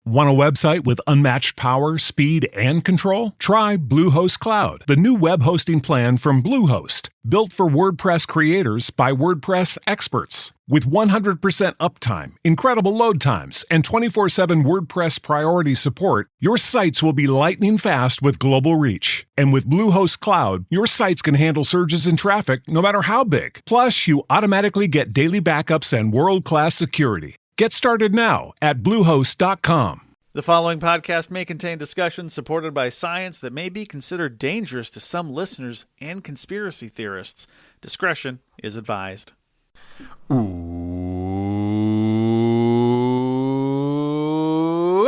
Want a website with unmatched power, speed, and control? Try Bluehost Cloud, the new web hosting plan from Bluehost, built for WordPress creators by WordPress experts. With 100% uptime, incredible load times, and 24/7 WordPress priority support, your sites will be lightning fast with global reach. And with Bluehost Cloud, your sites can handle surges in traffic no matter how big. Plus, you automatically get daily backups and world-class security. Get started now at Bluehost.com. The following podcast may contain discussions supported by science that may be considered dangerous to some listeners and conspiracy theorists. Discretion is advised.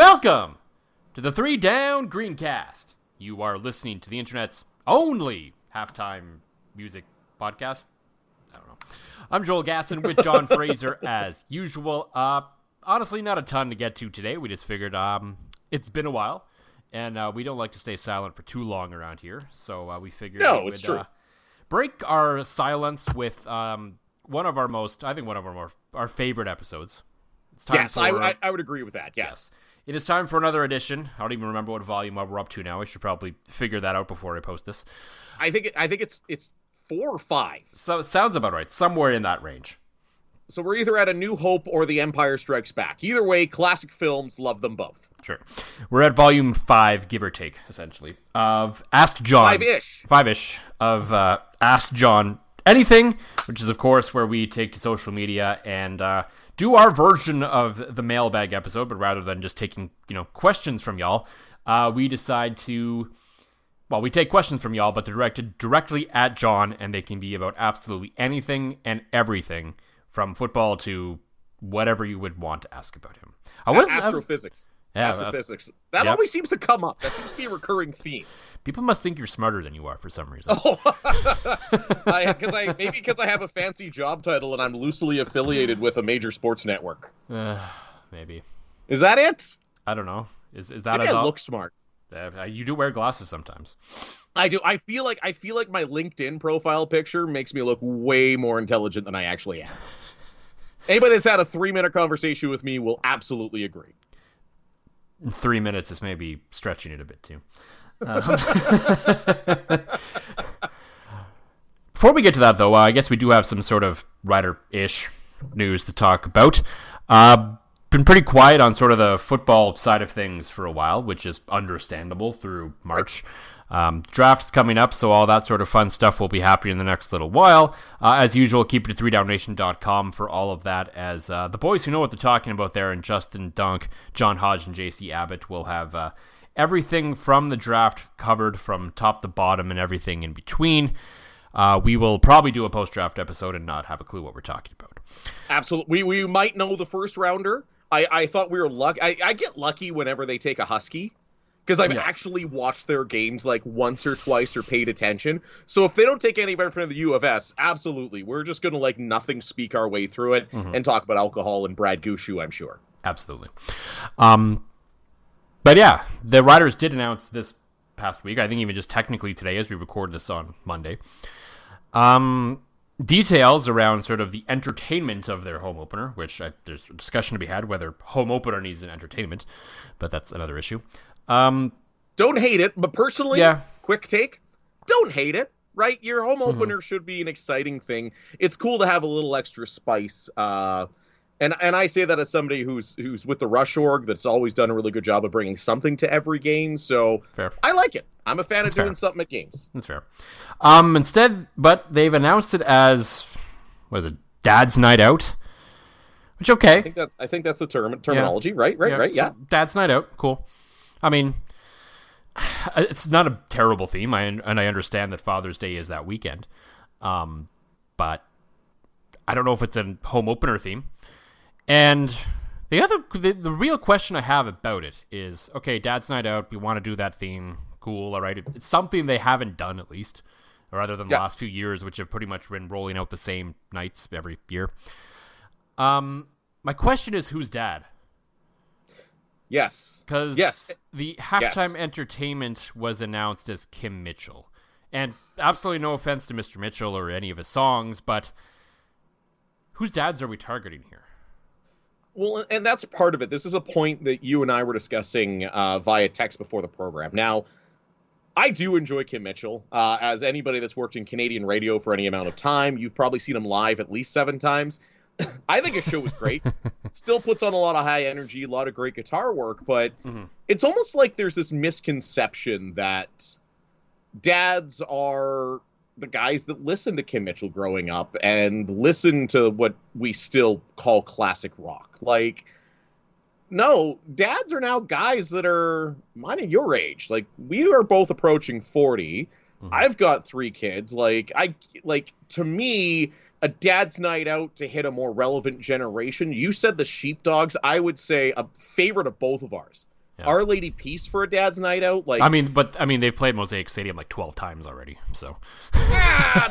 Welcome to the 3 Down Greencast. You are listening to the internet's only halftime music podcast. I don't know. I'm Joel Gasson with John Fraser as usual. Honestly, not a ton to get to today. We just figured it's been a while, and we don't like to stay silent for too long around here. So we figured we would break our silence with one of our favorite episodes. It's time I would agree with that. Yes. It is time for another edition. I don't even remember what volume we're up to now. I should probably figure that out before I post this. I think it's 4 or 5. So it sounds about right. Somewhere in that range. So we're either at A New Hope or The Empire Strikes Back. Either way, classic films, love them both. Sure. We're at volume 5, give or take, essentially, of Ask John. 5-ish. 5-ish of Ask John Anything, which is, of course, where we take to social media and do our version of the mailbag episode, but rather than just taking, questions from y'all, we decide to... Well, we take questions from y'all, but they're directed directly at John, and they can be about absolutely anything and everything, from football to whatever you would want to ask about him. Astrophysics. Astrophysics. That always seems to come up. That seems to be a recurring theme. People must think you're smarter than you are for some reason. Because I have a fancy job title and I'm loosely affiliated with a major sports network. Maybe. Is that it? I don't know. Is that maybe I look smart? You do wear glasses sometimes. I do. I feel like my LinkedIn profile picture makes me look way more intelligent than I actually am. Anybody that's had a 3-minute conversation with me will absolutely agree. 3 minutes is maybe stretching it a bit too. Before we get to that, though, I guess we do have some sort of writer-ish news to talk about. Been pretty quiet on sort of the football side of things for a while, which is understandable through March. Draft's coming up, so all that sort of fun stuff will be happening in the next little while. As usual, keep it at 3downnation.com for all of that, as the boys who know what they're talking about there, and Justin Dunk, John Hodge, and JC Abbott will have everything from the draft covered from top to bottom and everything in between. We will probably do a post-draft episode and not have a clue what we're talking about. Absolutely. We might know the first rounder. I thought we were lucky. I get lucky whenever they take a Husky, because I've actually watched their games like once or twice or paid attention. So if they don't take anybody from the U of S, absolutely. We're just going to nothing speak our way through it and talk about alcohol and Brad Gushu, I'm sure. Absolutely. But yeah, the writers did announce this past week, I think even just technically today as we record this on Monday, details around sort of the entertainment of their home opener, which there's a discussion to be had whether home opener needs an entertainment, but that's another issue. Don't hate it, but personally, quick take, don't hate it, right? Your home opener should be an exciting thing. It's cool to have a little extra spice. And I say that as somebody who's with the Rush org that's always done a really good job of bringing something to every game. So fair. I like it. I'm a fan of doing something at games. That's fair. But they've announced it as, what is it, Dad's Night Out? Which, okay. I think that's the terminology, right? Right. So Dad's Night Out, cool. I mean, it's not a terrible theme, and I understand that Father's Day is that weekend. But I don't know if it's a home opener theme. And the real question I have about it is, okay, Dad's Night Out, we want to do that theme, cool, all right. It's something they haven't done, at least, or other than the last few years, which have pretty much been rolling out the same nights every year. My question is, who's Dad? Yes. Because the halftime entertainment was announced as Kim Mitchell. And absolutely no offense to Mr. Mitchell or any of his songs, but whose dads are we targeting here? Well, and that's part of it. This is a point that you and I were discussing via text before the program. Now, I do enjoy Kim Mitchell. As anybody that's worked in Canadian radio for any amount of time, you've probably seen him live at least 7 times. I think his show was great. Still puts on a lot of high energy, a lot of great guitar work, but it's almost like there's this misconception that dads are the guys that listen to Kim Mitchell growing up and listen to what we still call classic rock. Like, no, dads are now guys that are mine and your age. Like, we are both approaching 40. I've got 3 kids. To me, a dad's night out to hit a more relevant generation. You said the Sheepdogs. I would say a favorite of both of ours. Yeah. Our Lady Peace for a dad's night out. They've played Mosaic Stadium like 12 times already. So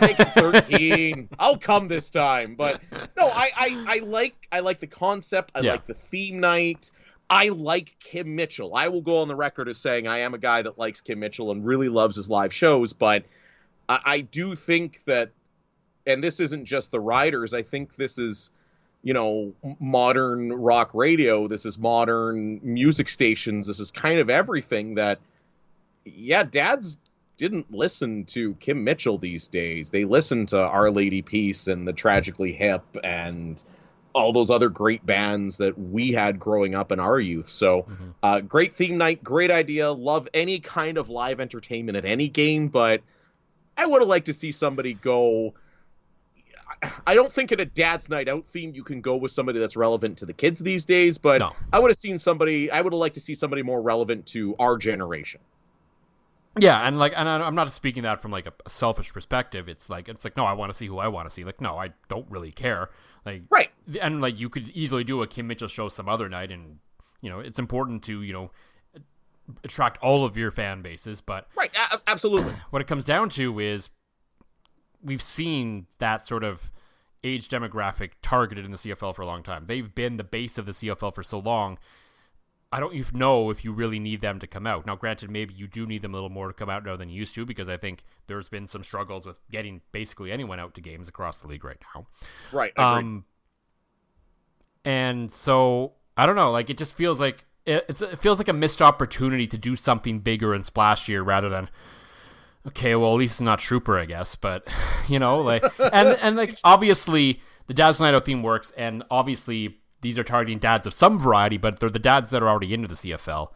make it 13. I'll come this time. But no, I like the concept. I like the theme night. I like Kim Mitchell. I will go on the record as saying I am a guy that likes Kim Mitchell and really loves his live shows. But I do think that, and this isn't just the Riders. I think this is, modern rock radio. This is modern music stations. This is kind of everything that, dads didn't listen to Kim Mitchell these days. They listen to Our Lady Peace and the Tragically Hip and all those other great bands that we had growing up in our youth. So great theme night, great idea. Love any kind of live entertainment at any game, but I would have liked to see somebody go. I don't think at a dad's night out theme you can go with somebody that's relevant to the kids these days, but no. I would have liked to see somebody more relevant to our generation. Yeah, and I'm not speaking that from like a selfish perspective. It's like no, I want to see who I want to see. Like, no, I don't really care. Like, right. And like, you could easily do a Kim Mitchell show some other night, and it's important to attract all of your fan bases. But right, absolutely. What it comes down to is, we've seen that sort of age demographic targeted in the CFL for a long time. They've been the base of the CFL for so long. I don't even know if you really need them to come out. Now, granted, maybe you do need them a little more to come out now than you used to, because I think there's been some struggles with getting basically anyone out to games across the league right now. Right. Agreed. And so I don't know. Like, it just feels like it feels like a missed opportunity to do something bigger and splashier rather than. Okay, well, at least it's not Trooper, I guess, but, obviously, the Dad's Night Out theme works, and obviously, these are targeting dads of some variety, but they're the dads that are already into the CFL,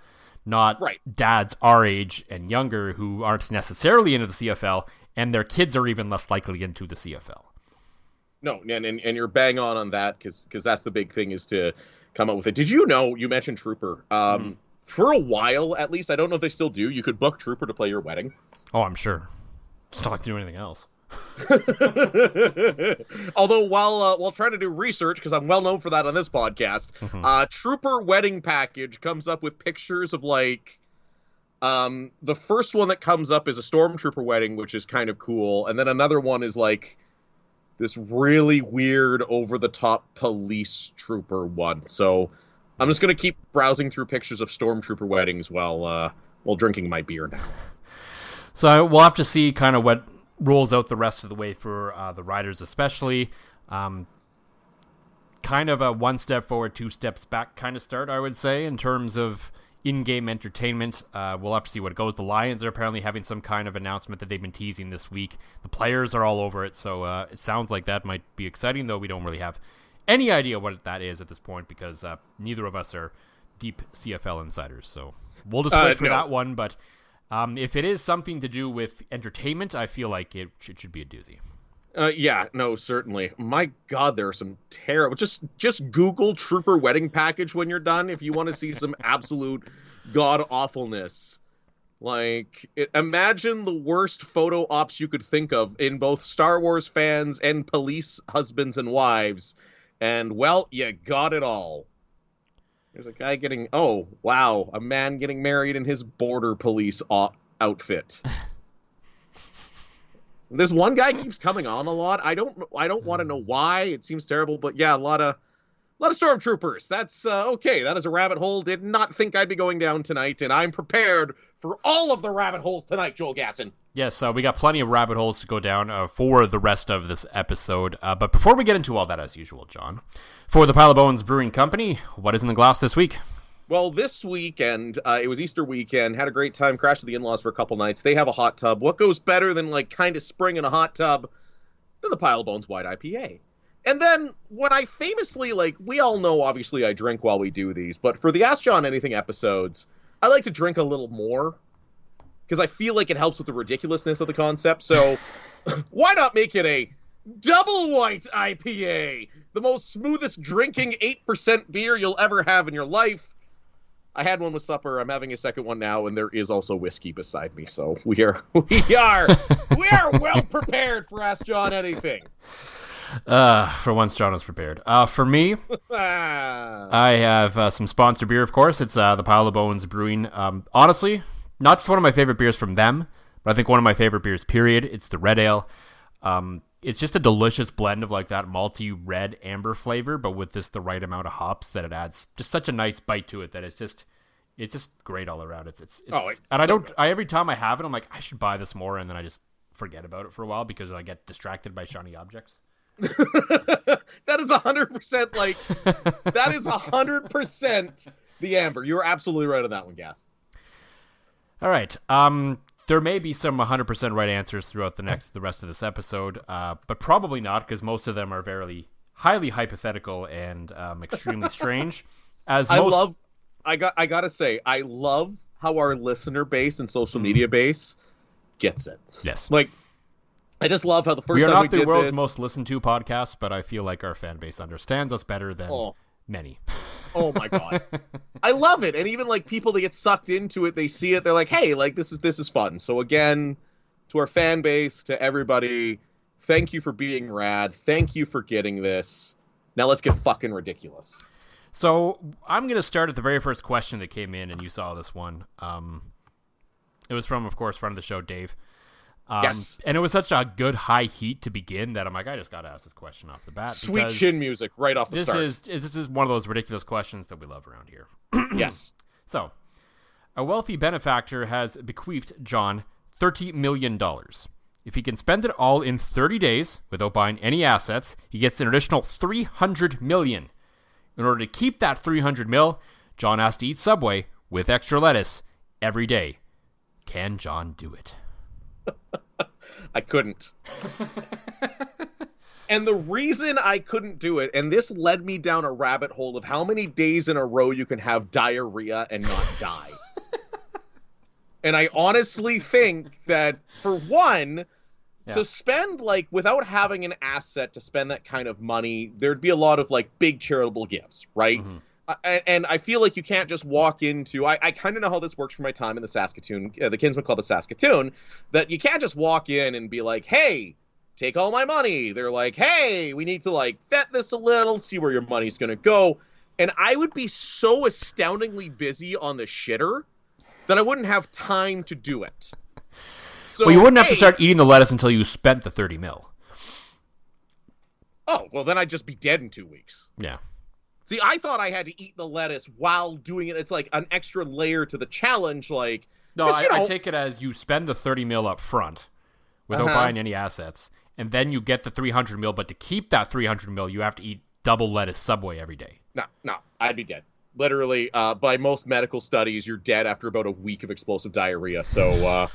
not dads our age and younger who aren't necessarily into the CFL, and their kids are even less likely into the CFL. No, and you're bang on that, because that's the big thing, is to come up with it. Did you know, you mentioned Trooper, for a while, at least, I don't know if they still do, you could book Trooper to play your wedding. Oh, I'm sure. It's not like to do anything else. Although, while trying to do research, because I'm well known for that on this podcast, Trooper wedding package comes up with pictures of, like, the first one that comes up is a Stormtrooper wedding, which is kind of cool, and then another one is, like, this really weird, over-the-top police trooper one. So I'm just going to keep browsing through pictures of Stormtrooper weddings while drinking my beer now. So we'll have to see kind of what rolls out the rest of the way for the Riders, especially. Kind of a 1 step forward, 2 steps back kind of start, I would say, in terms of in-game entertainment. We'll have to see what it goes. The Lions are apparently having some kind of announcement that they've been teasing this week. The players are all over it, so it sounds like that might be exciting, though we don't really have any idea what that is at this point, because neither of us are deep CFL insiders. So we'll just wait for that one, but... if it is something to do with entertainment, I feel like it should be a doozy. Yeah, no, certainly. My God, there are some terrible... Just Google Trooper wedding package when you're done if you want to see some absolute god-awfulness. Like, imagine the worst photo ops you could think of in both Star Wars fans and police husbands and wives, and, well, you got it all. There's a guy getting... Oh, wow. A man getting married in his border police outfit. This one guy keeps coming on a lot. I don't want to know why. It seems terrible, but yeah, a lot of stormtroopers. That's okay. That is a rabbit hole. Did not think I'd be going down tonight, and I'm prepared for all of the rabbit holes tonight, Joel Gasson. Yes, we got plenty of rabbit holes to go down for the rest of this episode. But before we get into all that, as usual, John, for the Pile of Bones Brewing Company, what is in the glass this week? Well, this weekend, it was Easter weekend, had a great time, crashed with the in-laws for a couple nights. They have a hot tub. What goes better than, like, kind of spring in a hot tub than the Pile of Bones White IPA? And then, when I famously, like, we all know, obviously, I drink while we do these, but for the Ask John Anything episodes, I like to drink a little more, because I feel like it helps with the ridiculousness of the concept, so why not make it a double white IPA? The most smoothest drinking 8% beer you'll ever have in your life. I had one with supper. I'm having a second one now, and there is also whiskey beside me. So we are well prepared for Ask John Anything. For once, John is prepared. For me, I have some sponsored beer. Of course, it's the Pile of Bones Brewing. Honestly, not just one of my favorite beers from them, but I think one of my favorite beers. Period. It's the Red Ale. It's just a delicious blend of like that malty red amber flavor, but with just the right amount of hops that it adds just such a nice bite to it that it's just great all around. It's and I every time I have it, I'm like, I should buy this more, and then I just forget about it for a while because I get distracted by shiny objects. That is 100% like that is 100% the amber. You were absolutely right on that one, Gas. All right. There may be some 100% right answers throughout the rest of this episode, but probably not, because most of them are very highly hypothetical and extremely strange. I gotta say, I love how our listener base and social media base gets it. Yes, like I just love how the first we are time not we the did world's this, most listened to podcast, but I feel like our fan base understands us better than many. Oh my god. I love it. And even like people that get sucked into it, they see it, they're like, hey, like this is fun. So again, to our fan base, to everybody, thank you for being rad. Thank you for getting this. Now let's get fucking ridiculous. So I'm going to start at the very first question that came in, and you saw this one. It was from, of course, friend of the show, Dave. Yes. And it was such a good high heat to begin that I'm like, I just got to ask this question off the bat. Sweet chin music right off the start. This is one of those ridiculous questions that we love around here. Yes. So, a wealthy benefactor has bequeathed John $30 million. If he can spend it all in 30 days without buying any assets, he gets an additional $300 million. In order to keep that $300 million, John has to eat Subway with extra lettuce every day. Can John do it? I couldn't. And the reason I couldn't do it, and this led me down a rabbit hole of how many days in a row you can have diarrhea and not die. And I honestly think that, for one, to spend, like, without having an asset to spend that kind of money, there'd be a lot of, like, big charitable gifts, right? Mm-hmm. And I feel like you can't just walk into... I kind of know how this works from my time in the Saskatoon, the Kinsman Club of Saskatoon, that you can't just walk in and be like, hey, take all my money. They're like, hey, we need to, like, vet this a little, see where your money's going to go. And I would be so astoundingly busy on the shitter that I wouldn't have time to do it. So, well, you wouldn't have to start eating the lettuce until you spent the $30 million. Oh, well, then I'd just be dead in 2 weeks. Yeah. See, I thought I had to eat the lettuce while doing it. It's like an extra layer to the challenge. Like, no, I take it as you spend the $30 million up front without buying any assets, and then you get the $300 million. But to keep that $300 million, you have to eat double lettuce Subway every day. No, I'd be dead. Literally, by most medical studies, you're dead after about a week of explosive diarrhea. So,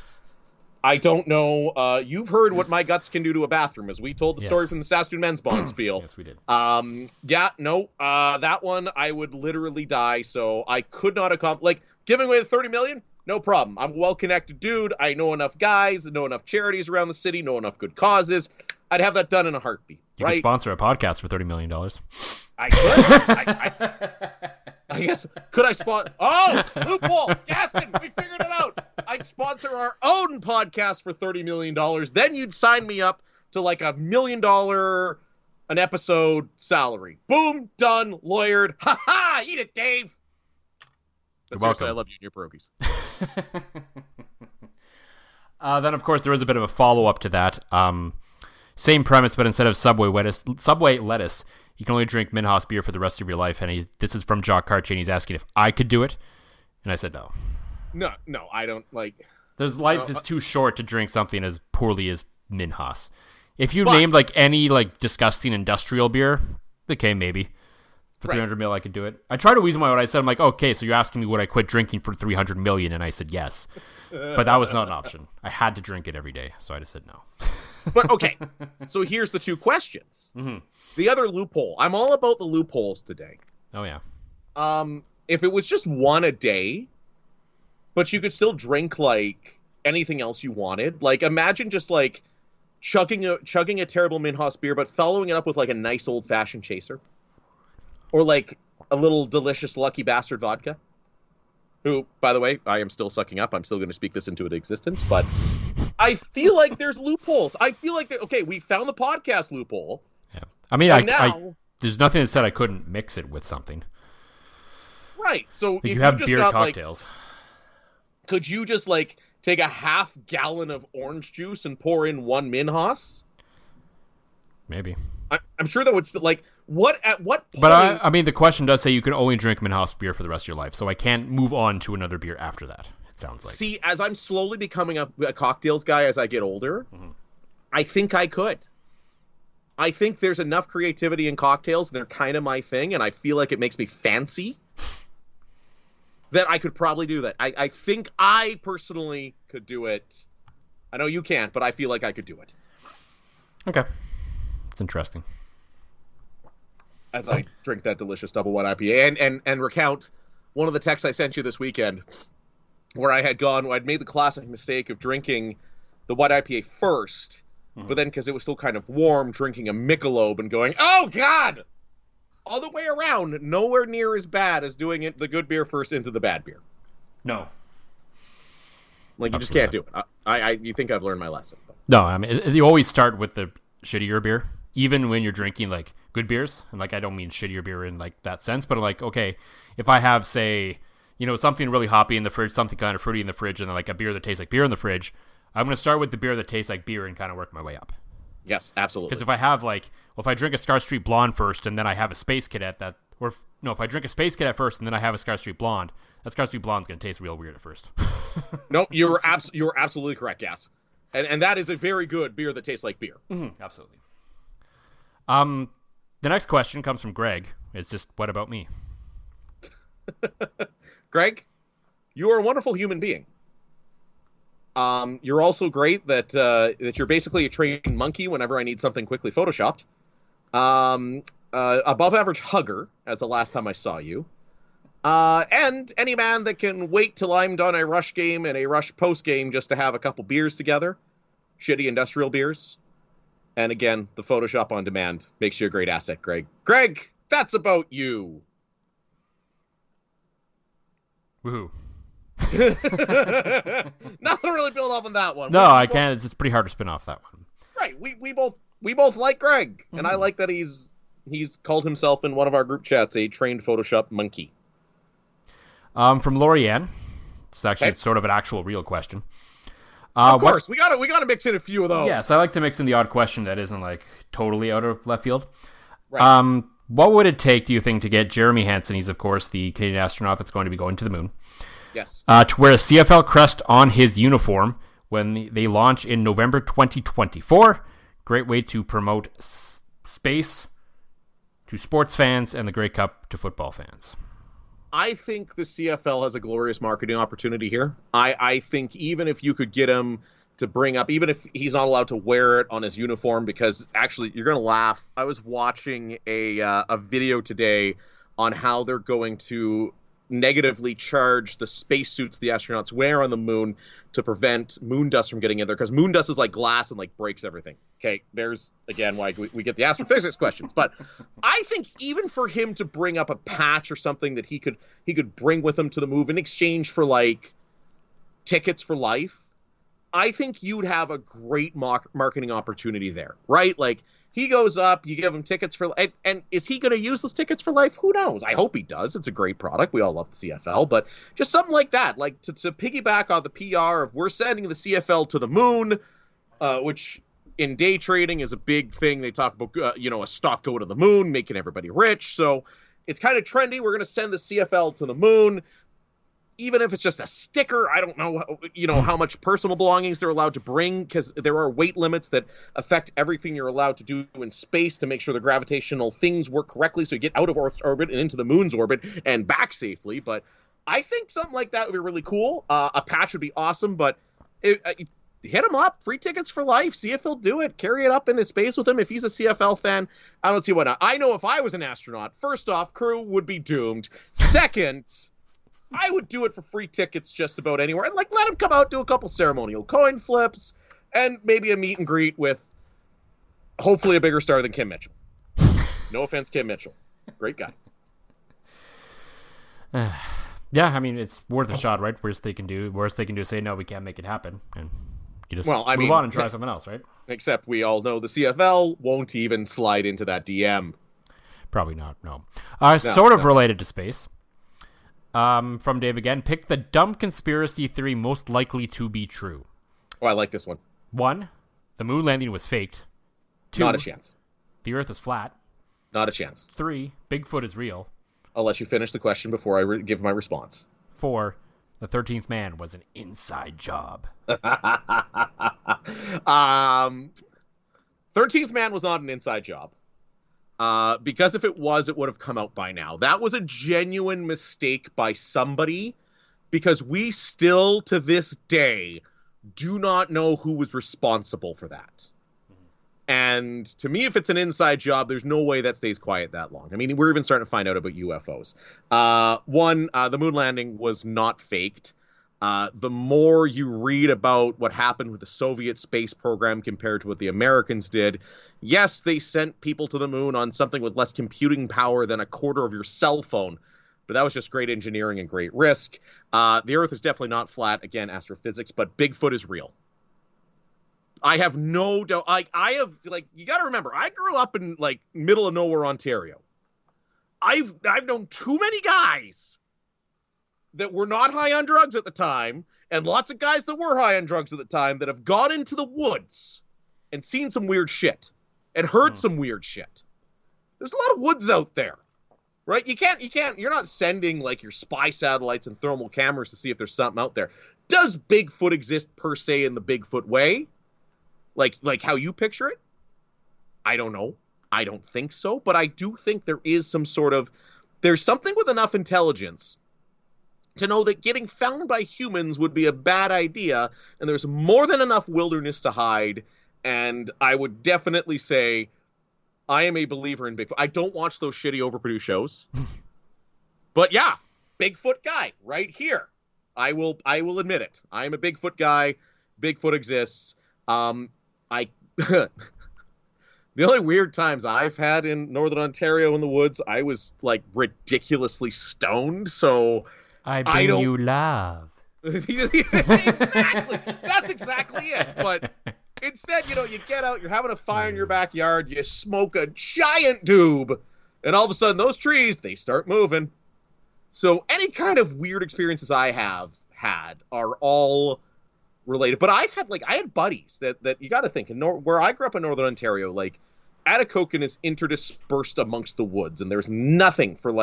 I don't know. You've heard what my guts can do to a bathroom, as we told the story from the Saskatoon Men's Bond spiel. Yes, we did. That one, I would literally die, so I could not accomplish... Like, giving away the $30 million? No problem. I'm a well-connected dude. I know enough guys, know enough charities around the city, know enough good causes. I'd have that done in a heartbeat, You could sponsor a podcast for $30 million. I could. I guess, could I sponsor... Oh! Loophole! Gasson! We figured it out! I'd sponsor our own podcast for $30 million. Then you'd sign me up to like $1 million an episode salary. Boom! Done. Lawyered. Ha-ha! Eat it, Dave! But seriously, I love you and your pierogies. Then, of course, there was a bit of a follow-up to that. Same premise, but instead of Subway lettuce, you can only drink Minhas beer for the rest of your life. And this is from Jock Cartier, and he's asking if I could do it. And I said no. No, I don't like. Life is too short to drink something as poorly as Minhas. If you But- named like any like disgusting industrial beer, okay, maybe for Right. 300 mil I could do it. I tried to weasel my way out. I said, I'm like, okay, so you're asking me would I quit drinking for 300 million, and I said yes, but that was not an option. I had to drink it every day, so I just said no. But okay, so here's the two questions. Mm-hmm. The other loophole. I'm all about the loopholes today. Oh yeah, If it was just one a day, but you could still drink like anything else you wanted. Like imagine just like chugging a terrible Minhas beer, but following it up with like a nice old fashioned chaser, or like a little delicious Lucky Bastard vodka. Who, by the way, I am still sucking up. I'm still going to speak this into existence, but I feel like there's loopholes. I feel like okay, we found the podcast loophole. yeah. I mean, Now, there's nothing that said I couldn't mix it with something. right? So Like if you have just beer got, cocktails. could you just like take a half gallon of orange juice and pour in one Minhas? Maybe. I'm sure that would still like at what point? But I mean, the question does say you can only drink Minhas beer for the rest of your life, so I can't move on to another beer after that. It sounds like. See, as I'm slowly becoming a cocktails guy as I get older, I think I could. I think there's enough creativity in cocktails. They're kind of my thing, and I feel like it makes me fancy. That I could probably do that. I think I personally could do it. I know you can't, but I feel like I could do it. Okay, it's interesting. As I drink that delicious double white IPA and recount one of the texts I sent you this weekend, where I'd made the classic mistake of drinking the white IPA first, but then because it was still kind of warm, drinking a Michelob and going, oh God! Other way around, nowhere near as bad as doing it the good beer first into the bad beer. No. Like you just can't do it. You think I've learned my lesson? No, I mean you always start with the shittier beer, even when you're drinking like good beers. And like I don't mean shittier beer in like that sense, but like okay, if I have say something really hoppy in the fridge, something kind of fruity in the fridge, and then like a beer that tastes like beer in the fridge, I'm gonna start with the beer that tastes like beer and kind of work my way up. Yes, absolutely. Because if I have if I drink a Scar Street Blonde first and then I have a Space Cadet if I drink a Space Cadet first and then I have a Scar Street Blonde, that Scar Street Blonde's going to taste real weird at first. No, you're absolutely correct, Gas. And that is a very good beer that tastes like beer. Mm-hmm, absolutely. The next question comes from Greg. It's just, what about me? Greg, you are a wonderful human being. You're also great that you're basically a trained monkey whenever I need something quickly photoshopped. Above average hugger, as the last time I saw you. And any man that can wait till I'm done a Rush game and a Rush post game just to have a couple beers together. Shitty industrial beers. And again, the Photoshop on demand makes you a great asset, Greg. Greg, that's about you. Woohoo. Nothing really build off on that one. No, I can't. It's pretty hard to spin off that one. Right. We both like Greg, and I like that he's called himself in one of our group chats a trained Photoshop monkey. From Lorianne. It's actually Okay. sort of an actual real question. Of course, we gotta mix in a few of those. Yes, I like to mix in the odd question that isn't like totally out of left field. Right. What would it take, do you think, to get Jeremy Hansen, he's of course the Canadian astronaut that's going to be going to the moon, Yes. to wear a CFL crest on his uniform when they launch in November 2024? Great way to promote space to sports fans and the Grey Cup to football fans. I think the CFL has a glorious marketing opportunity here. I think even if you could get him to bring up, even if he's not allowed to wear it on his uniform, because actually you're going to laugh. I was watching a video today on how they're going to negatively charge the spacesuits the astronauts wear on the moon to prevent moon dust from getting in there, because moon dust is like glass and like breaks everything. Okay, there's again why we get the astrophysics questions. But I think even for him to bring up a patch or something that he could bring with him to the move in exchange for like tickets for life, I think you'd have a great marketing opportunity there, right? Like he goes up, you give him tickets for life, and is he going to use those tickets for life? Who knows? I hope he does. It's a great product. We all love the CFL, but just something like that, like to piggyback on the PR of we're sending the CFL to the moon, which in day trading is a big thing. They talk about, a stock go to the moon, making everybody rich. So it's kind of trendy. We're going to send the CFL to the moon. even if it's just a sticker, I don't know, how much personal belongings they're allowed to bring, because there are weight limits that affect everything you're allowed to do in space to make sure the gravitational things work correctly so you get out of Earth's orbit and into the moon's orbit and back safely. But I think something like that would be really cool. A patch would be awesome, but hit him up. Free tickets for life. See if he'll do it. Carry it up into space with him. If he's a CFL fan, I don't see why not. I know if I was an astronaut, first off, crew would be doomed. Second, I would do it for free tickets just about anywhere. And let him come out, do a couple ceremonial coin flips, and maybe a meet and greet with hopefully a bigger star than Kim Mitchell. No offense, Kim Mitchell. Great guy. Yeah, I mean, it's worth a shot, right? Worst they can do is say, no, we can't make it happen. And you just move on and try something else, right? Except we all know the CFL won't even slide into that DM. Probably not, no. Sort of related to space. From Dave again, pick the dumb conspiracy theory most likely to be true. Oh, I like this one. 1, the moon landing was faked. 2, not a chance. The Earth is flat. Not a chance. 3, Bigfoot is real. I'll let you finish the question before I give my response. 4, the 13th man was an inside job. 13th man was not an inside job. Because if it was, it would have come out by now. That was a genuine mistake by somebody, because we still, to this day, do not know who was responsible for that. And to me, if it's an inside job, there's no way that stays quiet that long. I mean, we're even starting to find out about UFOs. The moon landing was not faked. The more you read about what happened with the Soviet space program compared to what the Americans did, yes, they sent people to the moon on something with less computing power than a quarter of your cell phone, but that was just great engineering and great risk. The Earth is definitely not flat, again, astrophysics, but Bigfoot is real. I have no doubt. You got to remember, I grew up in middle of nowhere, Ontario. I've known too many guys that were not high on drugs at the time, and lots of guys that were high on drugs at the time that have gone into the woods and seen some weird shit and heard some weird shit. There's a lot of woods out there, right? You're not sending your spy satellites and thermal cameras to see if there's something out there. Does Bigfoot exist per se in the Bigfoot way? Like how you picture it? I don't know. I don't think so, but I do think there is there's something with enough intelligence to know that getting found by humans would be a bad idea, and there's more than enough wilderness to hide, and I would definitely say I am a believer in Bigfoot. I don't watch those shitty overproduced shows. But yeah, Bigfoot guy right here. I will admit it. I am a Bigfoot guy. Bigfoot exists. The only weird times I've had in Northern Ontario in the woods, I was ridiculously stoned, so I bring you love. Exactly. That's exactly it. But instead, you get out, you're having a fire in your backyard, you smoke a giant doob, and all of a sudden those trees, they start moving. So any kind of weird experiences I have had are all related. But I had buddies that you got to think, where I grew up in Northern Ontario, Atikokan is interdispersed amongst the woods, and there's nothing for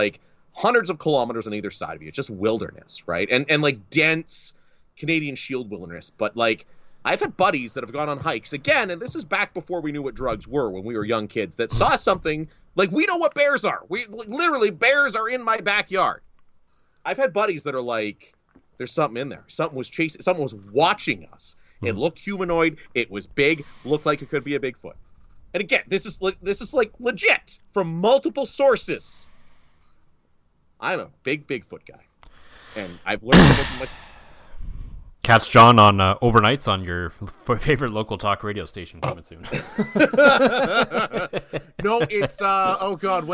hundreds of kilometers on either side of you. It's just wilderness, right? And dense Canadian Shield wilderness. But I've had buddies that have gone on hikes again, and this is back before we knew what drugs were, when we were young kids, that saw something we know what bears are. We literally, bears are in my backyard. I've had buddies that are there's something in there. Something was chasing. Someone was watching us. It looked humanoid. It was big. Looked like it could be a Bigfoot. And again, this is legit from multiple sources. I'm a big Bigfoot guy, and I've learned from my. Catch John on overnights on your favorite local talk radio station coming soon. No, it's oh god,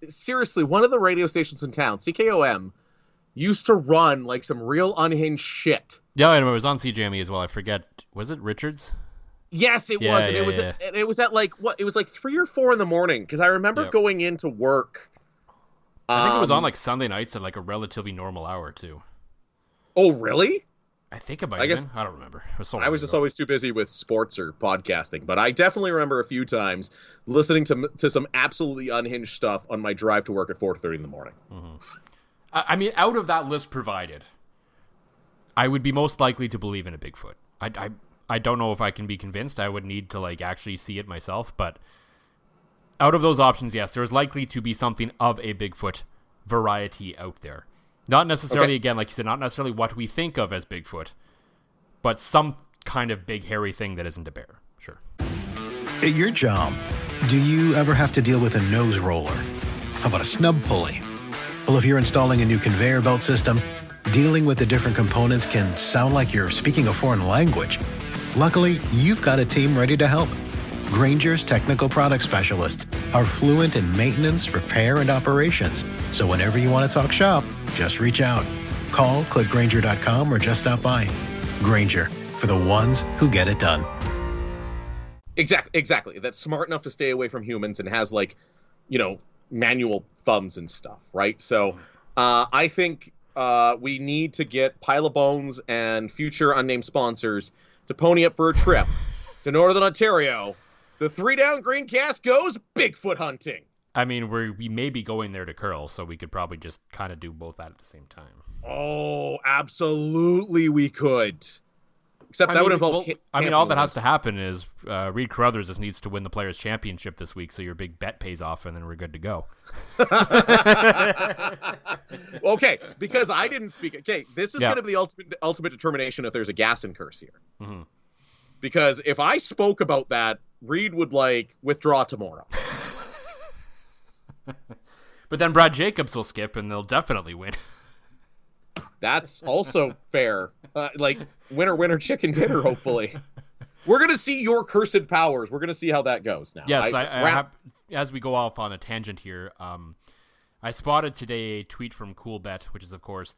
seriously, one of the radio stations in town, CKOM, used to run some real unhinged shit. Yeah, and it was on CJME as well. I forget, was it Richards? Yes, it was. And it was. It was at It was 3 or 4 in the morning, because I remember going into work. I think it was on Sunday nights at a relatively normal hour too. Oh, really? I think it might have been. I don't remember. It was so long I was just always too busy with sports or podcasting, but I definitely remember a few times listening to some absolutely unhinged stuff on my drive to work at 4:30 in the morning. Mm-hmm. I mean, out of that list provided, I would be most likely to believe in a Bigfoot. I don't know if I can be convinced. I would need to actually see it myself, but out of those options, yes, there is likely to be something of a Bigfoot variety out there. Not necessarily, again, like you said, not necessarily what we think of as Bigfoot, but some kind of big hairy thing that isn't a bear. Sure. At your job, do you ever have to deal with a nose roller? How about a snub pulley? Well, if you're installing a new conveyor belt system, dealing with the different components can sound like you're speaking a foreign language. Luckily, you've got a team ready to help. Grainger's technical product specialists are fluent in maintenance, repair, and operations. So whenever you want to talk shop, just reach out. Call, click Grainger.com, or just stop by. Grainger, for the ones who get it done. Exactly. That's smart enough to stay away from humans and has manual thumbs and stuff, right? So I think we need to get Pile of Bones and future unnamed sponsors to pony up for a trip to Northern Ontario. The 3 Down Greencast goes Bigfoot hunting. I mean, we may be going there to curl, so we could probably just kind of do both that at the same time. Oh, absolutely we could. Except that would involve... all that has to happen is Reed Carruthers just needs to win the Players' Championship this week, so your big bet pays off, and then we're good to go. Okay, because I didn't speak... Okay, this is going to be the ultimate determination if there's a Gaston curse here. Mm-hmm. Because if I spoke about that, Reed would, withdraw tomorrow. But then Brad Jacobs will skip, and they'll definitely win. That's also fair. Winner, chicken dinner, hopefully. We're going to see your cursed powers. We're going to see how that goes now. Yes, as we go off on a tangent here, I spotted today a tweet from CoolBet, which is, of course,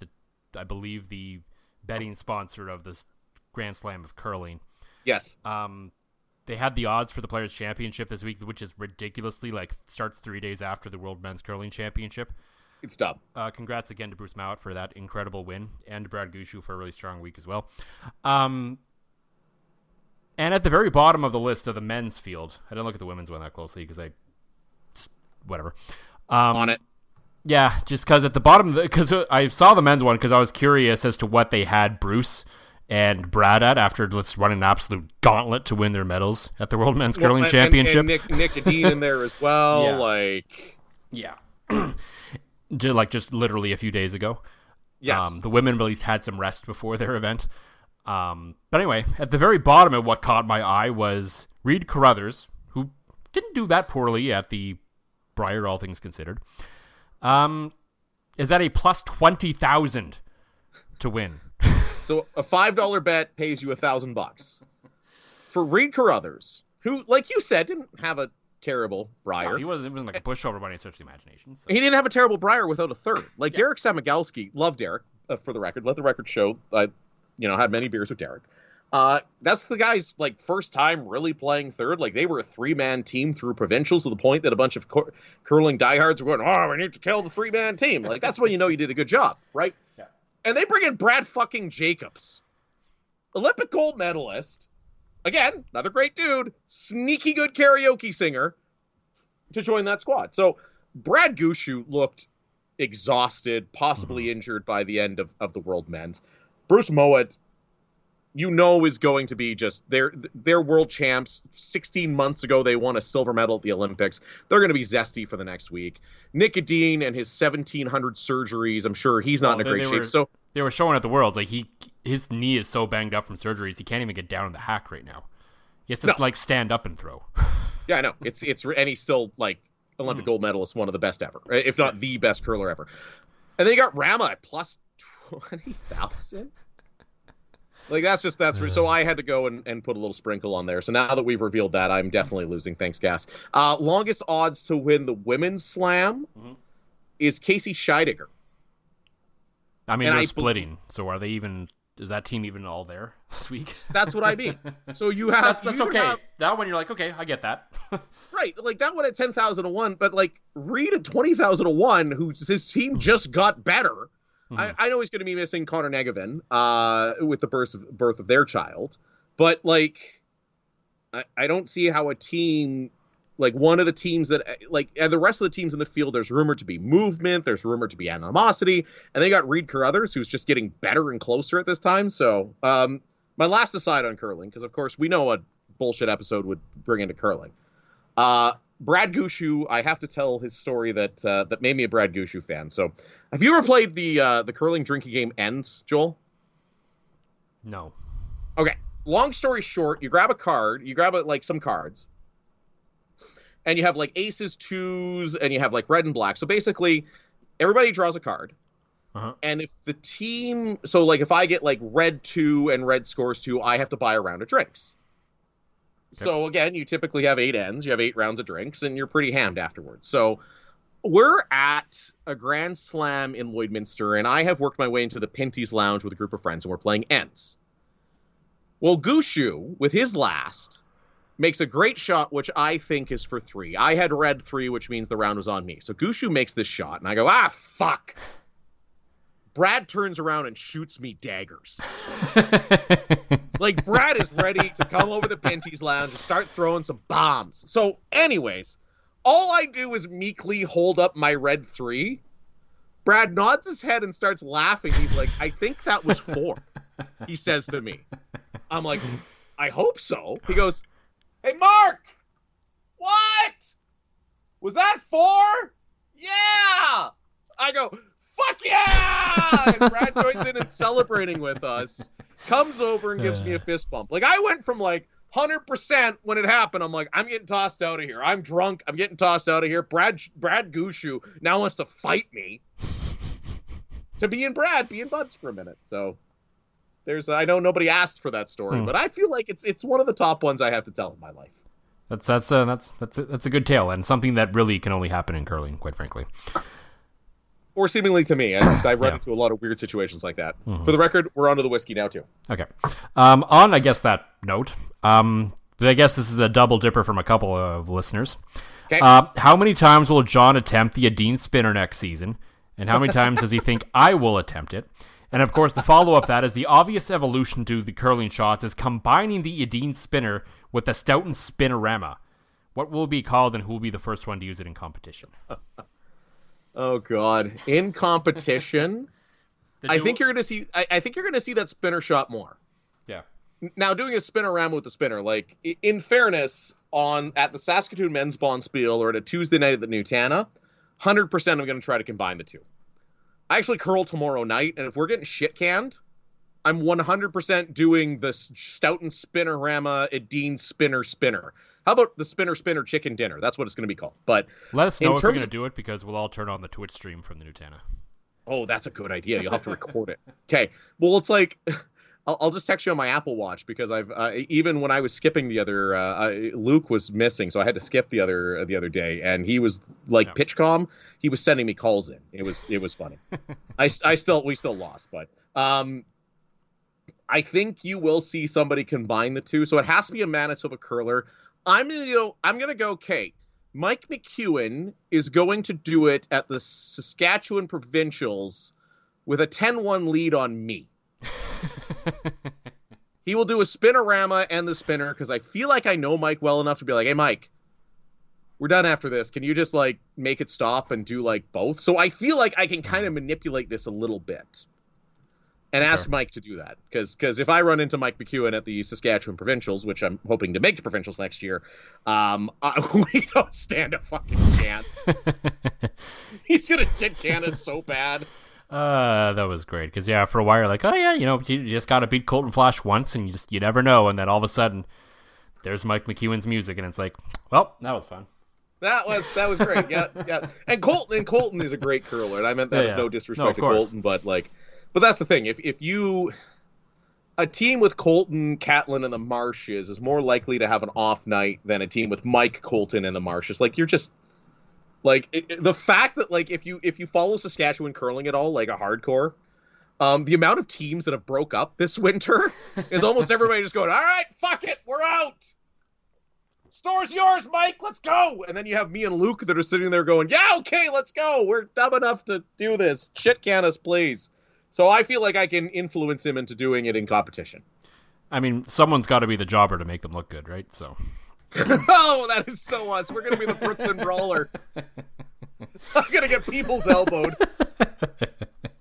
I believe the betting sponsor of this Grand Slam of curling. Yes. They had the odds for the Players' Championship this week, which is ridiculously, starts 3 days after the World Men's Curling Championship. It's dumb. Congrats again to Bruce Mount for that incredible win, and to Brad Gushu for a really strong week as well. And at the very bottom of the list of the men's field, I didn't look at the women's one that closely because whatever. On it. Yeah, just because at the bottom, because I saw the men's one because I was curious as to what they had Bruce and Brad at after just running an absolute gauntlet to win their medals at the World Men's Curling Championship. And Nick Dean in there as well. Yeah. Just literally a few days ago. Yes. The women at least had some rest before their event. But anyway, at the very bottom of what caught my eye was Reed Carruthers, who didn't do that poorly at the Brier, all things considered. Is at a plus 20,000 to win. So a $5 bet pays you $1,000 for Reed Carruthers, who, like you said, didn't have a terrible Brier. No, it wasn't like a pushover by any stretch of the imagination. So. He didn't have a terrible Brier without a third. Derek Samagalski, love Derek, for the record. Let the record show. I, had many beers with Derek. That's the guy's first time really playing third. They were a 3-man team through provincials to the point that a bunch of curling diehards were going, "Oh, we need to kill the 3-man team." That's when you know you did a good job, right? Yeah. And they bring in Brad fucking Jacobs, Olympic gold medalist. Again, another great dude, sneaky good karaoke singer, to join that squad. So Brad Gushu looked exhausted, possibly injured by the end of the World Men's. Bruce Mowat, is going to be just they're world champs. 16 months ago, they won a silver medal at the Olympics. They're going to be zesty for the next week. Nick Dean and his 1,700 surgeries, I'm sure he's not in a great shape. So they were showing at the Worlds, his knee is so banged up from surgeries, he can't even get down in the hack right now. He has to stand up and throw. Yeah, I know. It's and he's still Olympic gold medalist, one of the best ever, if not the best curler ever. And then you got Rama at plus 20,000. That's so I had to go and put a little sprinkle on there. So now that we've revealed that, I'm definitely losing. Thanks, Gas. Longest odds to win the women's slam is Casey Scheidegger. I mean, they're splitting. So are they even? Is that team even all there this week? That's what I mean. So you have that's okay. That one you're okay, I get that. Right, that one at 10,001, but Reed at 20,001, his team just got better. Mm-hmm. I know he's going to be missing Connor Negevin with the birth of their child, but I don't see how a team Like one of the teams that and the rest of the teams in the field, there's rumored to be movement, there's rumored to be animosity, and they got Reed Carruthers, who's just getting better and closer at this time. So my last aside on curling, because of course we know a bullshit episode would bring into curling. Brad Gushu, I have to tell his story that made me a Brad Gushu fan. So have you ever played the curling drinking game Ends, Joel? No. Okay. Long story short, you grab a card, some cards, and you have like aces, twos, and you have like red and black. So basically, everybody draws a card. Uh-huh. And if the team, so like if I get like red 2 and red scores 2, I have to buy a round of drinks. Okay. So again, you typically have 8 ends, you have 8 rounds of drinks, and you're pretty hammed afterwards. So we're at a Grand Slam in Lloydminster, and I have worked my way into the Pinty's Lounge with a group of friends, and we're playing ends. Well, Gushu, with his last, makes a great shot, which I think is for 3. I had red 3, which means the round was on me. So Gushu makes this shot, and I go, fuck. Brad turns around and shoots me daggers. Like, Brad is ready to come over the Pinty's Lounge and start throwing some bombs. So, anyways, all I do is meekly hold up my red 3. Brad nods his head and starts laughing. He's like, I think that was 4, he says to me. I'm like, I hope so. He goes, hey, Mark! What? Was that 4? Yeah! I go, fuck yeah! And Brad joins in and celebrating with us. Comes over and gives me a fist bump. Like, I went from, 100% when it happened. I'm like, I'm getting tossed out of here. I'm drunk. I'm getting tossed out of here. Brad Gushu now wants to fight me. To being buds for a minute. So... I know nobody asked for that story, but I feel like it's one of the top ones I have to tell in my life. That's a good tale, and something that really can only happen in curling, quite frankly. Or seemingly to me, as I've run into a lot of weird situations like that. Mm-hmm. For the record, we're onto the whiskey now too. Okay. On I guess that note, I guess this is a double dipper from a couple of listeners. Okay. How many times will John attempt the Adine spinner next season, and how many times does he think I will attempt it? And of course, the follow-up that is the obvious evolution to the curling shots is combining the Adine spinner with the Stoughton Spinorama. What will it be called, and who will be the first one to use it in competition? Oh God! In competition, I think you're gonna see. I think you're gonna see that spinner shot more. Yeah. Now, doing a spinorama with the spinner, like in fairness, at the Saskatoon Men's Bonspiel or at a Tuesday night at the Nutana, 100% I'm gonna try to combine the two. I actually curl tomorrow night, and if we're getting shit canned, I'm 100% doing the Stoughton Spinorama Adine Spinner. How about the Spinner Chicken Dinner? That's what it's going to be called. But let us know if you're going to do it, because we'll all turn on the Twitch stream from the Nutana. Oh, that's a good idea. You'll have to record it. Okay. Well, it's like... I'll just text you on my Apple Watch, because I've even when I was skipping the other Luke was missing, so I had to skip the other day, and he was PitchCom. He was sending me calls in. It was funny. we still lost, but I think you will see somebody combine the two. So it has to be a Manitoba curler. I'm gonna go. Okay, Mike McEwen is going to do it at the Saskatchewan Provincials with a 10-1 lead on me. He will do a spinorama and the spinner, because I feel like I know Mike well enough to be like, hey, Mike, we're done after this. Can you just make it stop and do both? So I feel like I can kind of manipulate this a little bit and ask Mike to do that. Because if I run into Mike McEwen at the Saskatchewan Provincials, which I'm hoping to make the Provincials next year, we don't stand a fucking chance. He's going to shit can us so bad. That was great, because for a while you're like, oh yeah, you just gotta beat Colton Flash once, and you never know, and then all of a sudden there's Mike McEwen's music, and it's like, well, that was fun. That was great. Yeah. And Colton is a great curler, and I meant that as no disrespect to Colton, but that's the thing. If a team with Colton, Catlin, and the Marshes is more likely to have an off night than a team with Mike, Colton, and the Marshes. You're just the fact that if you follow Saskatchewan curling at all, a hardcore, the amount of teams that have broke up this winter is almost everybody just going, all right, fuck it, we're out. Store's yours, Mike, let's go. And then you have me and Luke that are sitting there going, yeah, okay, let's go. We're dumb enough to do this. Shit can us, please. So I feel like I can influence him into doing it in competition. I mean, someone's got to be the jobber to make them look good, right? So Oh, that is so us. We're going to be the Brooklyn Brawler. I'm going to get people's elbowed.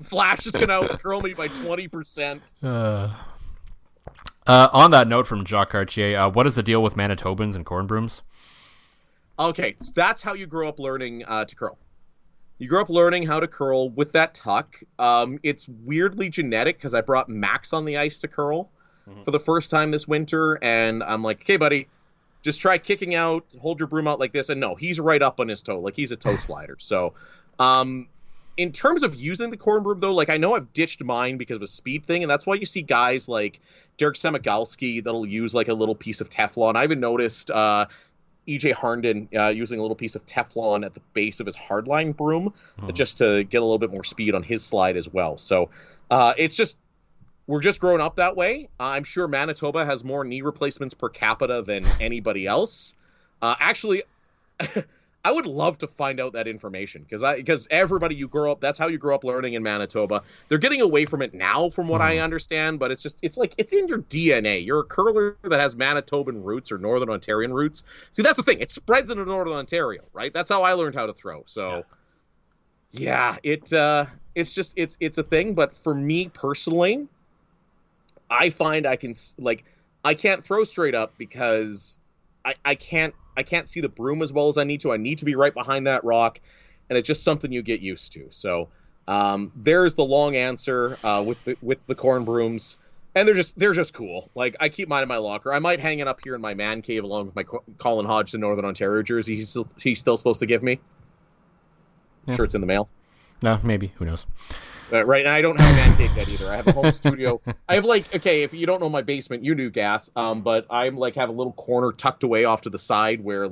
Flash is going to outcurl me by 20%. On that note from Jacques Cartier, what is the deal with Manitobans and corn brooms? Okay, so that's how you grow up learning to curl. You grow up learning how to curl with that tuck. It's weirdly genetic because I brought Max on the ice to curl for the first time this winter, and I'm like, okay, buddy, just try kicking out, hold your broom out like this, and no, he's right up on his toe, like he's a toe slider. So, in terms of using the corn broom, though, like I know I've ditched mine because of a speed thing, and that's why you see guys like Derek Semigalski that'll use like a little piece of Teflon. I even noticed EJ Harnden using a little piece of Teflon at the base of his hardline broom just to get a little bit more speed on his slide as well. So we're just growing up that way. I'm sure Manitoba has more knee replacements per capita than anybody else. Actually, I would love to find out that information because everybody you grow up, that's how you grow up learning in Manitoba. They're getting away from it now, from what I understand, but it's like it's in your DNA. You're a curler that has Manitoban roots or Northern Ontarian roots. See, that's the thing. It spreads into Northern Ontario, right? That's how I learned how to throw. So, it's a thing. But for me personally, I find I can't throw straight up because I can't see the broom as well as I need to. I need to be right behind that rock, and it's just something you get used to. So there's the long answer with the corn brooms, and they're just cool. Like I keep mine in my locker. I might hang it up here in my man cave along with my Colin Hodgson Northern Ontario jersey. He's still supposed to give me. Yeah. Sure, it's in the mail. No, maybe. Who knows? Right, and I don't have a man cave that either. I have a home studio. I have if you don't know my basement, you knew gas. But I'm have a little corner tucked away off to the side where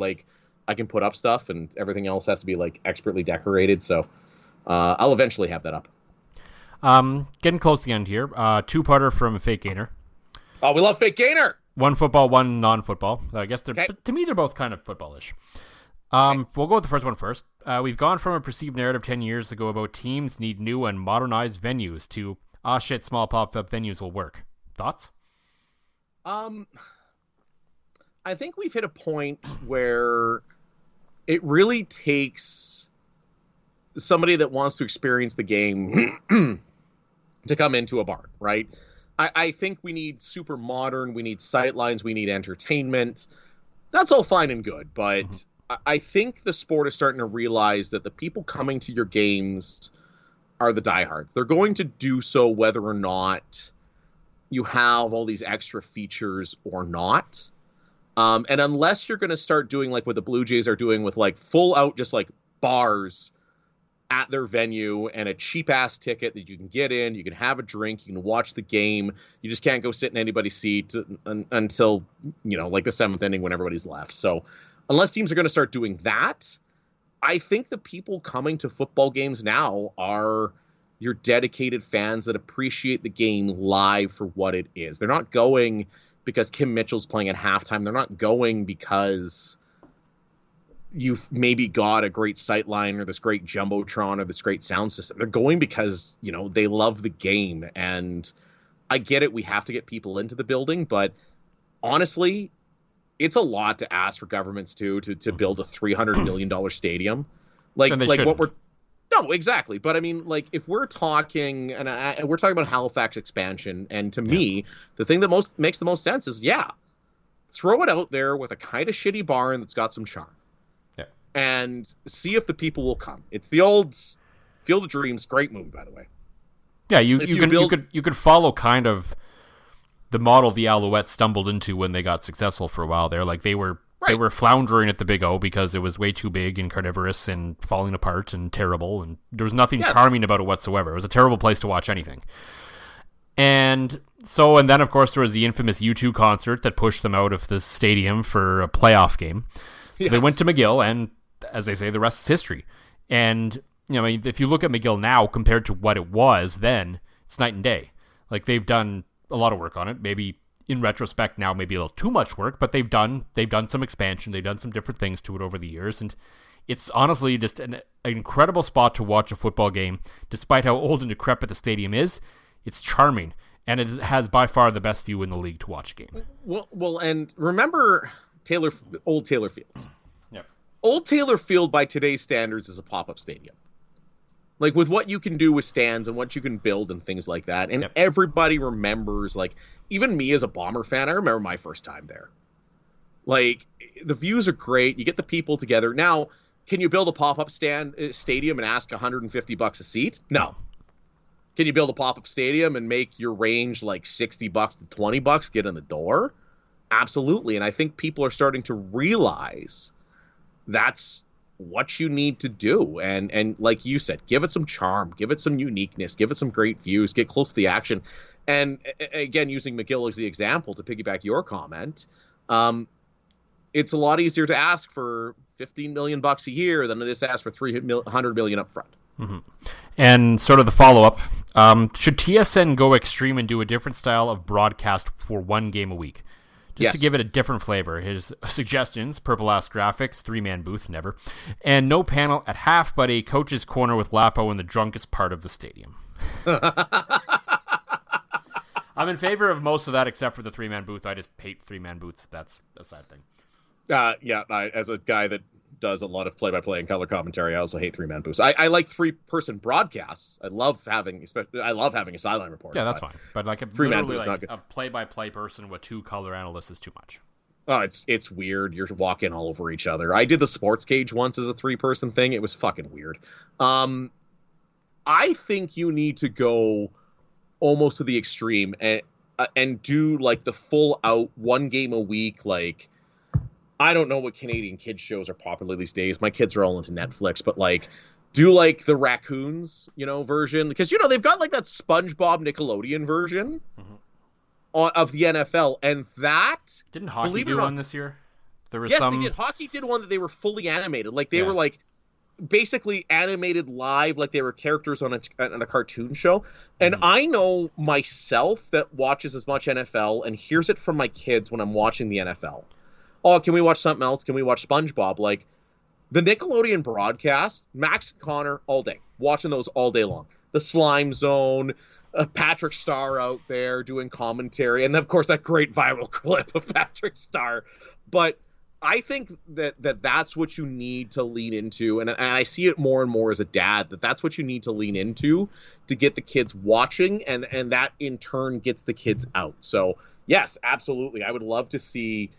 I can put up stuff, and everything else has to be expertly decorated. So I'll eventually have that up. Getting close to the end here. Two-parter from Fake Gainer. Oh, we love Fake Gainer. One football, one non-football. I guess to me they're both kind of football-ish. We'll go with the first one first. We've gone from a perceived narrative 10 years ago about teams need new and modernized venues to, small pop-up venues will work. Thoughts? I think we've hit a point where it really takes somebody that wants to experience the game to come into a barn, right? I think we need super modern, we need sightlines, we need entertainment. That's all fine and good, but I think the sport is starting to realize that the people coming to your games are the diehards. They're going to do so whether or not you have all these extra features or not. And unless you're going to start doing what the Blue Jays are doing with full out just bars at their venue and a cheap ass ticket that you can get in, you can have a drink, you can watch the game. You just can't go sit in anybody's seat until, the seventh inning when everybody's left. So unless teams are going to start doing that, I think the people coming to football games now are your dedicated fans that appreciate the game live for what it is. They're not going because Kim Mitchell's playing at halftime. They're not going because you've maybe got a great sightline or this great jumbotron or this great sound system. They're going because, they love the game. And I get it. We have to get people into the building, but honestly, it's a lot to ask for governments to build a $300 million stadium. No, exactly. But I mean, if we're talking, and we're talking about Halifax expansion, and to me, the thing that makes the most sense is, throw it out there with a kind of shitty barn that's got some charm. Yeah. And see if the people will come. It's the old Field of Dreams, great movie, by the way. Yeah, you could follow kind of the model the Alouettes stumbled into when they got successful for a while there. They were floundering at the Big O because it was way too big and carnivorous and falling apart and terrible, and there was nothing charming about it whatsoever. It was a terrible place to watch anything. And then of course there was the infamous U2 concert that pushed them out of the stadium for a playoff game. So they went to McGill, and as they say, the rest is history. And if you look at McGill now compared to what it was then, it's night and day. They've done a lot of work on it. Maybe in retrospect now, maybe a little too much work, but they've done some expansion. They've done some different things to it over the years, and it's honestly just an incredible spot to watch a football game. Despite how old and decrepit the stadium is, it's charming, and it has by far the best view in the league to watch a game. Well, and remember Old Taylor Field. Yep. Old Taylor Field, by today's standards, is a pop-up stadium. Like, with what you can do with stands and what you can build and things like that. And everybody remembers, like, even me as a Bomber fan, I remember my first time there. Like, the views are great. You get the people together. Now, can you build a pop-up stadium and ask $150 a seat? No. Can you build a pop-up stadium and make your range like $60 to $20, get in the door? Absolutely. And I think people are starting to realize that's what you need to do. And like you said, give it some charm, give it some uniqueness, give it some great views, get close to the action. And again, using McGill as the example to piggyback your comment, it's a lot easier to ask for $15 million a year than it is to ask for $300 million up front. Mm-hmm. And sort of the follow-up, should TSN go extreme and do a different style of broadcast for one game a week? Just to give it a different flavor. His suggestions: purple-ass graphics, 3-man booth, never, and no panel at half, but a coach's corner with Lapo in the drunkest part of the stadium. I'm in favor of most of that, except for the 3-man booth. I just hate 3-man booths. That's a side thing. As a guy that does a lot of play-by-play and color commentary, I also hate 3-man booths. I like 3-person broadcasts. I love having a sideline reporter. Yeah, that's fine. But like a play-by-play person with 2 color analysts is too much. Oh, it's weird. You're walking all over each other. I did the sports cage once as a 3-person thing. It was fucking weird. I think you need to go almost to the extreme and do like the full out 1 game a week, like. I don't know what Canadian kids shows are popular these days. My kids are all into Netflix, but like, do like the Raccoons, version, because they've got like that SpongeBob Nickelodeon version of the NFL, and that didn't hockey do one this year? There was they did. Hockey did one that they were fully animated, like they were like basically animated live, like they were characters on a cartoon show. And I know myself that watches as much NFL and hears it from my kids when I'm watching the NFL. Oh, can we watch something else? Can we watch SpongeBob? Like, the Nickelodeon broadcast, Max and Connor all day, watching those all day long. The Slime Zone, Patrick Starr out there doing commentary, and of course that great viral clip of Patrick Starr. But I think that's what you need to lean into, and I see it more and more as a dad, that's what you need to lean into to get the kids watching, and that in turn gets the kids out. So, yes, absolutely. I would love to see...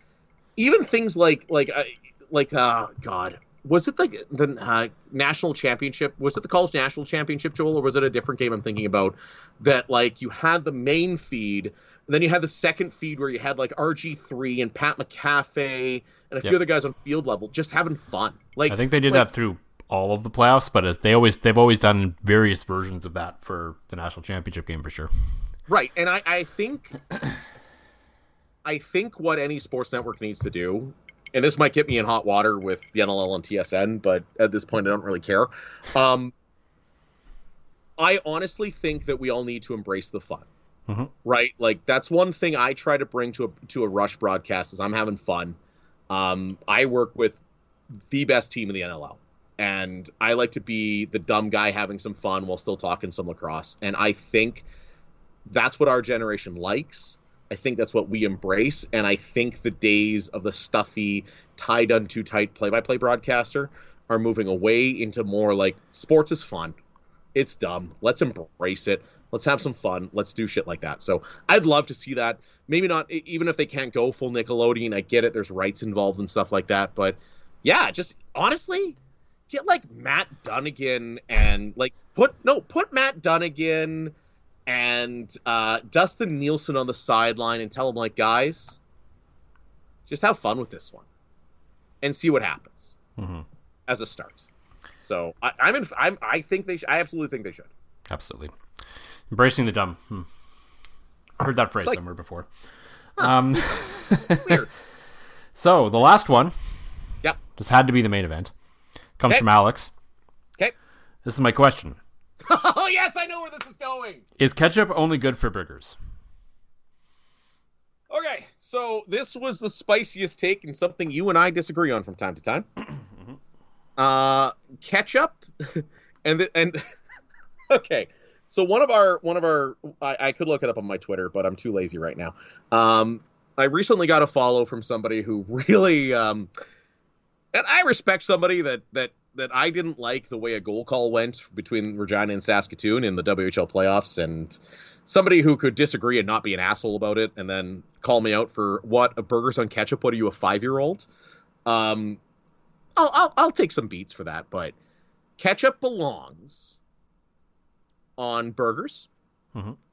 Even things like God, was it like the national championship? Was it the college national championship, Joel, or was it a different game I'm thinking about? That like you had the main feed, and then you had the second feed where you had like RG3 and Pat McAfee and a few other guys on field level just having fun. Like I think they did that through all of the playoffs, but they've always done various versions of that for the national championship game for sure. Right, and I think what any sports network needs to do, and this might get me in hot water with the NLL and TSN, but at this point I don't really care. I honestly think that we all need to embrace the fun, right? Like that's one thing I try to bring to a Rush broadcast is I'm having fun. I work with the best team in the NLL, and I like to be the dumb guy having some fun while still talking some lacrosse. And I think that's what our generation likes. I think that's what we embrace, and I think the days of the stuffy, tie-done too tight play-by-play broadcaster are moving away into more like, sports is fun. It's dumb. Let's embrace it. Let's have some fun. Let's do shit like that. So I'd love to see that. Maybe not, even if they can't go full Nickelodeon, I get it. There's rights involved and stuff like that. But yeah, just honestly, get like Matt Dunnigan and like, put Matt Dunnigan and Dustin Nielsen on the sideline and tell them, like, guys, just have fun with this one and see what happens as a start. So I absolutely think they should. Absolutely. Embracing the dumb. I heard that phrase somewhere before. Weird. So the last one, this had to be the main event, comes from Alex. Okay. This is my question. Oh, yes, I know where this is going. Is ketchup only good for burgers? Okay, so this was the spiciest take and something you and I disagree on from time to time. Ketchup and okay. So one of our I could look it up on my Twitter, but I'm too lazy right now. I recently got a follow from somebody who really, and I respect somebody that I didn't like the way a goal call went between Regina and Saskatoon in the WHL playoffs, and somebody who could disagree and not be an asshole about it, and then call me out for what, a burgers on ketchup? What are you, a 5-year-old? I'll take some beats for that, but ketchup belongs on burgers,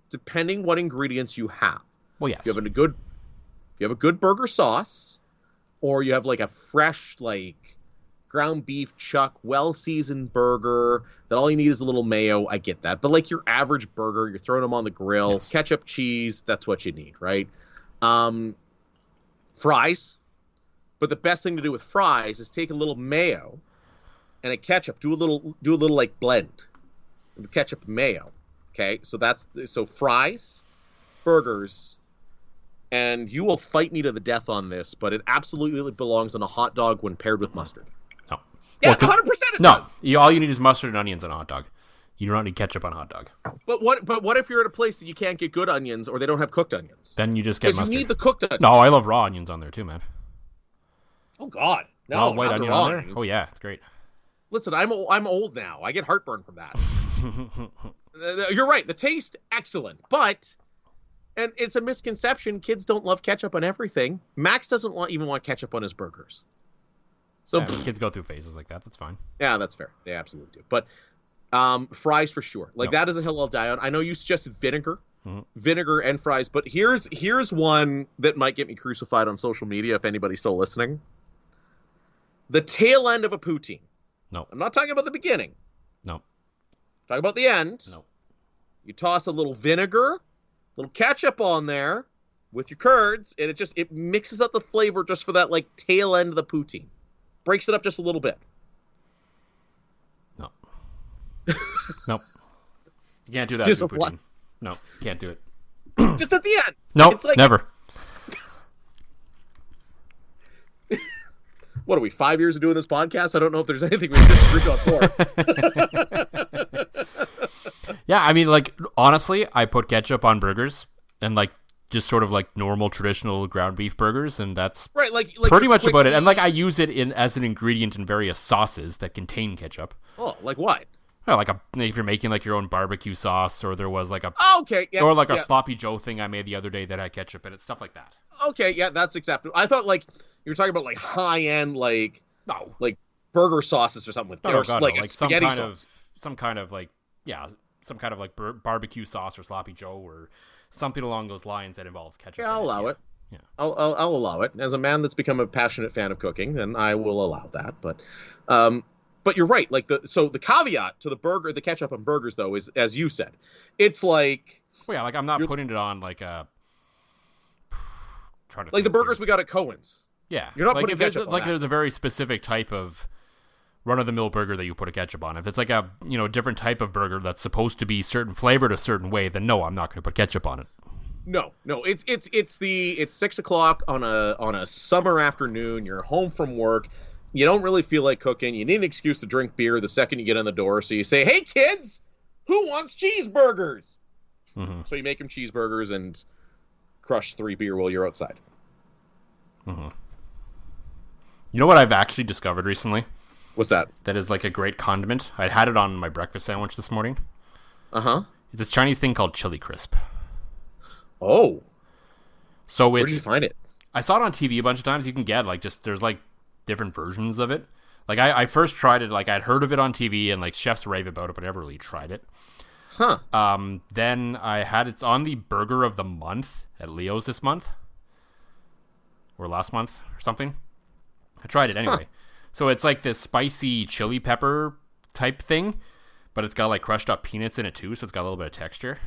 depending what ingredients you have. Well, yes. If you have a good burger sauce, or you have like a fresh, like, ground beef chuck, well-seasoned burger that all you need is a little mayo, I get that. But like your average burger, you're throwing them on the grill, yes. Ketchup, cheese, that's what you need, right? Fries. But the best thing to do with fries is take a little mayo and a ketchup, do a little like blend of ketchup and mayo. Okay, so fries, burgers, and you will fight me to the death on this, but it absolutely belongs on a hot dog when paired with mustard. No. Yeah, 100% it does. No, all you need is mustard and onions on a hot dog. You do not need ketchup on a hot dog. But what if you're at a place that you can't get good onions or they don't have cooked onions? Then you just get mustard. You need the cooked onions. No, I love raw onions on there too, man. Oh God, no! Raw white onion on there? Onions. Oh yeah, it's great. Listen, I'm old now. I get heartburn from that. You're right. The taste, excellent, but and it's a misconception. Kids don't love ketchup on everything. Max doesn't even want ketchup on his burgers. So yeah, kids go through phases like that. That's fine. Yeah, that's fair. They absolutely do. But fries for sure. Like that is a hill I'll die on. I know you suggested vinegar. Vinegar and fries, but here's one that might get me crucified on social media if anybody's still listening. The tail end of a poutine. No. I'm not talking about the beginning. No. Talking about the end. No. You toss a little vinegar, little ketchup on there with your curds, and it mixes up the flavor just for that like tail end of the poutine. Breaks it up just a little bit. No. Nope. You can't do that. Just poutine. No, can't do it. Just at the end. No, nope, like, never. What are we, 5 years of doing this podcast? I don't know if there's anything we disagree on for. Yeah, I mean, like, honestly, I put ketchup on burgers and, like, just sort of like normal traditional ground beef burgers, and that's right, like pretty much about it. And, like, I use it as an ingredient in various sauces that contain ketchup. Oh, like what? Oh, like if you're making like your own barbecue sauce, or there was like a a sloppy Joe thing I made the other day that had ketchup in it, stuff like that. Okay, yeah, that's acceptable. I thought like you were talking about like high end like burger sauces or something with like spaghetti sauce. Some kind of barbecue sauce or sloppy Joe or something along those lines that involves ketchup. Yeah, I'll allow it. Yeah, I'll allow it. As a man that's become a passionate fan of cooking, then I will allow that. But you're right. Like the caveat to the ketchup on burgers though is, as you said, it's like. Well, yeah, like I'm not putting it on like a. Like the burgers we got at Cohen's. Yeah, you're not putting ketchup on like that. There's a very specific type of run-of-the-mill burger that you put a ketchup on. If it's like a different type of burger that's supposed to be certain flavored a certain way, then no, I'm not going to put ketchup on it. No, it's 6:00 on a summer afternoon. You're home from work. You don't really feel like cooking. You need an excuse to drink beer the second you get in the door. So you say, "Hey kids, who wants cheeseburgers?" Mm-hmm. So you make them cheeseburgers and crush 3 beer while you're outside. Mm-hmm. You know what I've actually discovered recently? What's that? That is like a great condiment. I had it on my breakfast sandwich this morning. Uh-huh. It's this Chinese thing called chili crisp. Oh. So where did you find it? I saw it on TV a bunch of times. You can get there's like different versions of it. Like I first tried it, like I'd heard of it on TV and like chefs rave about it, but I never really tried it. Huh. Then it's on the burger of the month at Leo's this month. Or last month or something. I tried it anyway. Huh. So it's like this spicy chili pepper type thing, but it's got like crushed up peanuts in it too, so it's got a little bit of texture.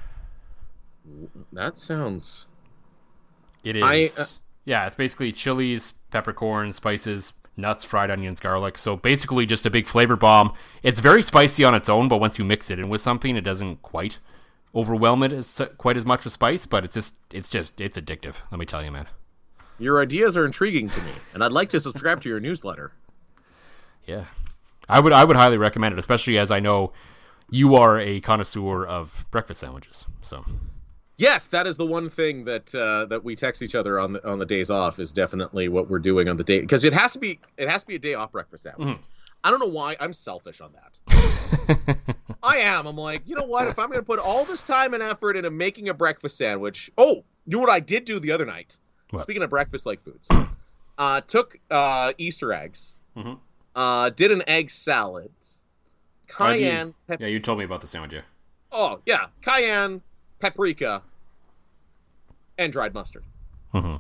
That sounds... It is. Yeah, it's basically chilies, peppercorn, spices, nuts, fried onions, garlic. So basically just a big flavor bomb. It's very spicy on its own, but once you mix it in with something, it doesn't quite overwhelm it quite as much with spice, but it's addictive. Let me tell you, man. Your ideas are intriguing to me, and I'd like to subscribe to your newsletter. Yeah. I would highly recommend it, especially as I know you are a connoisseur of breakfast sandwiches. So Yes, that is the one thing that we text each other on the days off is definitely what we're doing on the day, because it has to be a day off breakfast sandwich. Mm-hmm. I don't know why I'm selfish on that. I am. I'm like, you know what? If I'm going to put all this time and effort into making a breakfast sandwich, you know what I did do the other night? What? Speaking of breakfast-like foods, took Easter eggs, Mm-hmm. did an egg salad, cayenne. Yeah, you told me about the sandwich. Yeah. Oh yeah, cayenne, paprika, and dried mustard. Mm-hmm.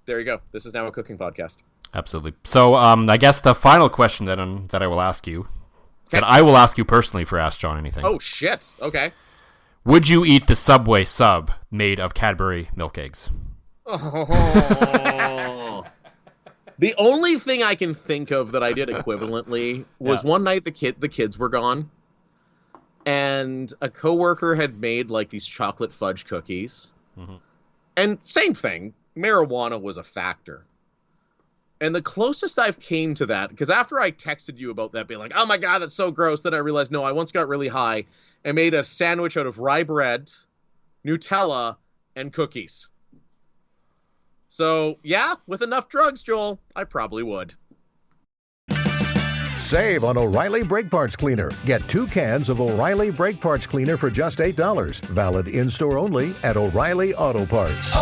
There you go. This is now a cooking podcast. Absolutely. So, I guess the final question that I will ask you, that I will ask you personally for Ask John Anything. Oh shit. Okay. Would you eat the Subway sub made of Cadbury milk eggs? Oh. The only thing I can think of that I did equivalently was one night the kids were gone, and a coworker had made like these chocolate fudge cookies, and same thing, marijuana was a factor. And the closest I've came to that, because after I texted you about that, being like, oh my God, that's so gross, then I realized, no, I once got really high and made a sandwich out of rye bread, Nutella, and cookies. So, yeah, with enough drugs, Joel, I probably would. Save on O'Reilly Brake Parts Cleaner. Get 2 cans of O'Reilly Brake Parts Cleaner for just $8. Valid in-store only at O'Reilly Auto Parts.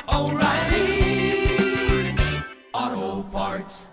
O'Reilly Auto Parts.